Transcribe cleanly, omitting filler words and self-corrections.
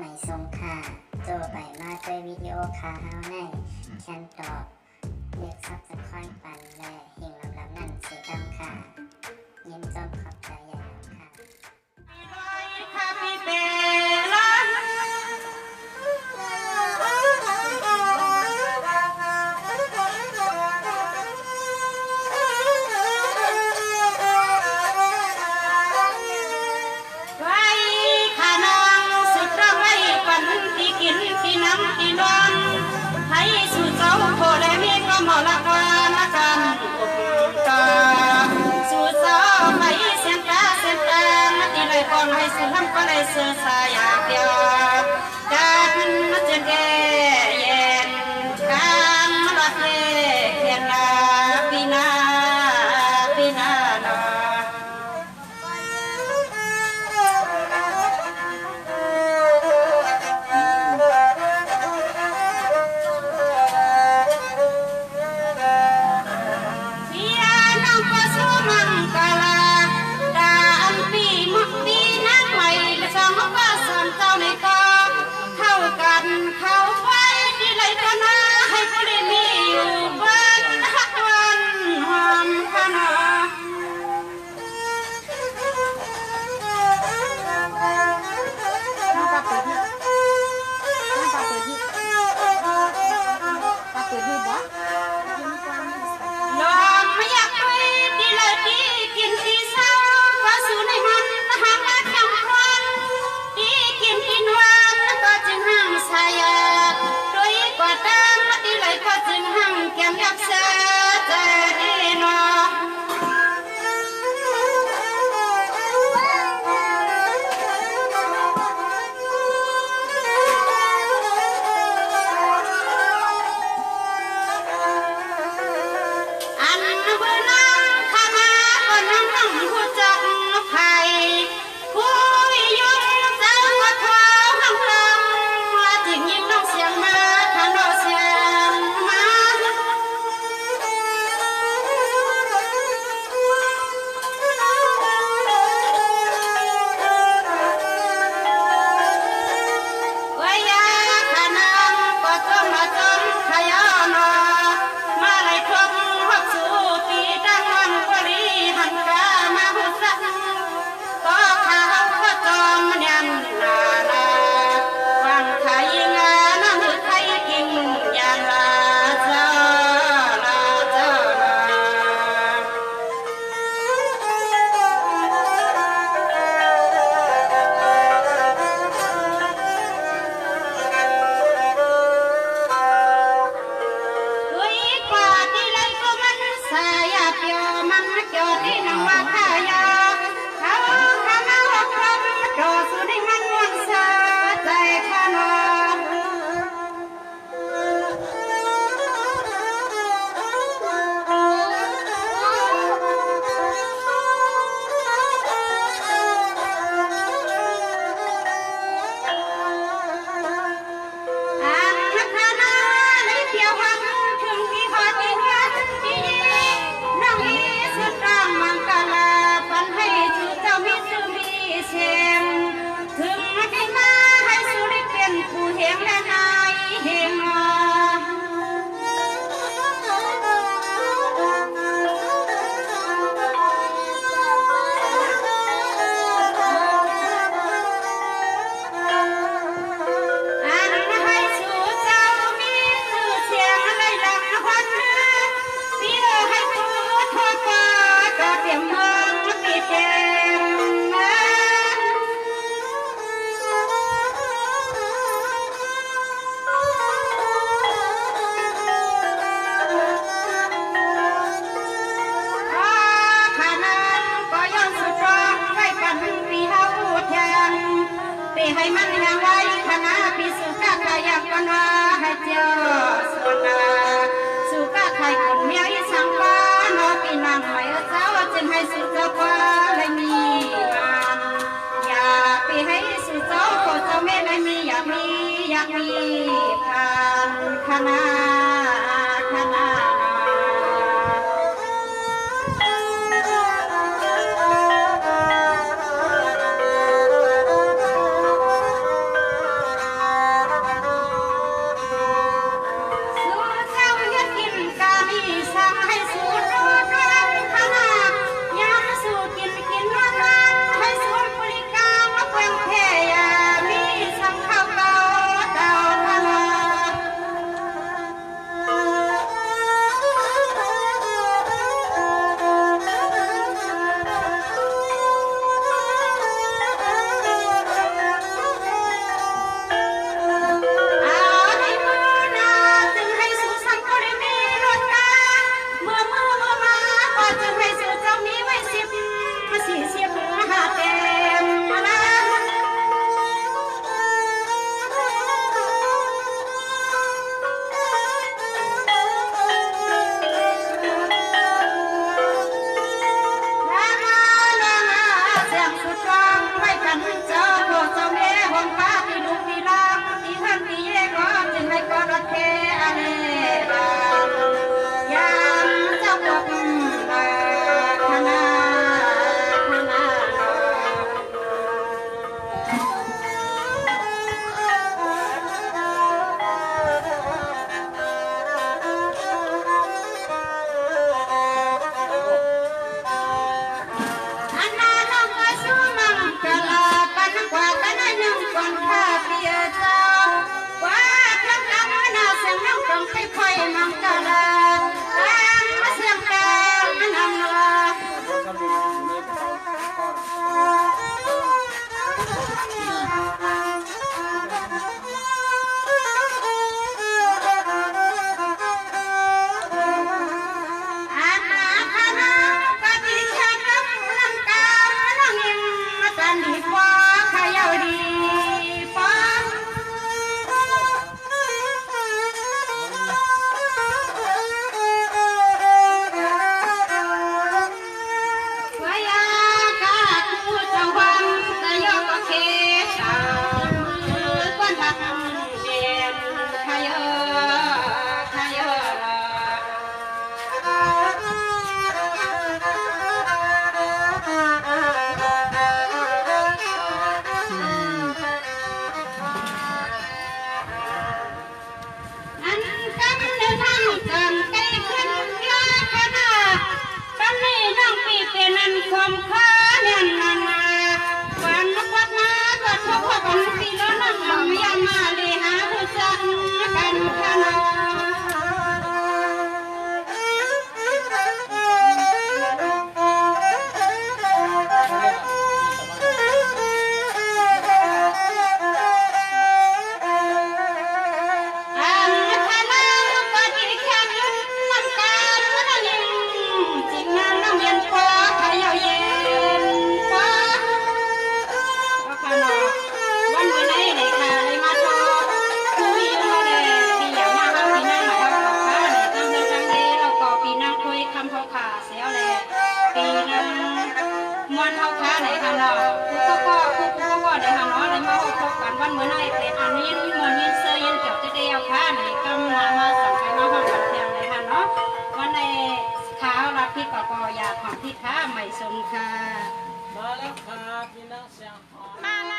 ไม่ทรงค่าโจไปมาด้วยวิดีโอคาเฮาในแคนตอบเรียกซับสไครป์ปันและหิ่งลำนั่นเสียดำค่ะยินจมขอบใจใหญ่ค่ะมอละกานกันตาสู่สาวไปเส้นตาเส้นตาที่เลยก่อนให้สุลำก็เลยเสือสายาเปียกันมาเจอแก่เย็นกันมาละเพียนนาปีนาปีนาให้มันยังไว้คณะพิสุกะขยักกันว่าให้เจ้าส่วนนาสุกะไทยคนเมียอีสังกานอปีนังไม่เจ้าจึงให้สุเจ้ากว่าเลยมีงานอยากไปให้สุเจ้าโคเจ้าแม่เลยมีอยากมีผ่านคณะ วันเฮาค้าไหนค่ะเนาะก็ได้ค่ะเนาะได้มาพบกันวันมื้อไหนเป็นอันนี้มีมื้อนี้เซยันเกี่ยวจะได้เอาค้าไหนกำลังมาสั่งไปมาฟังกันเที่ยงเลยค่ะเนาะวันในข้าวรับพี่ก็อยากของพี่ค้าใหม่สมค่ะ มาแล้วครับพี่น้องเสียงหอม มาละ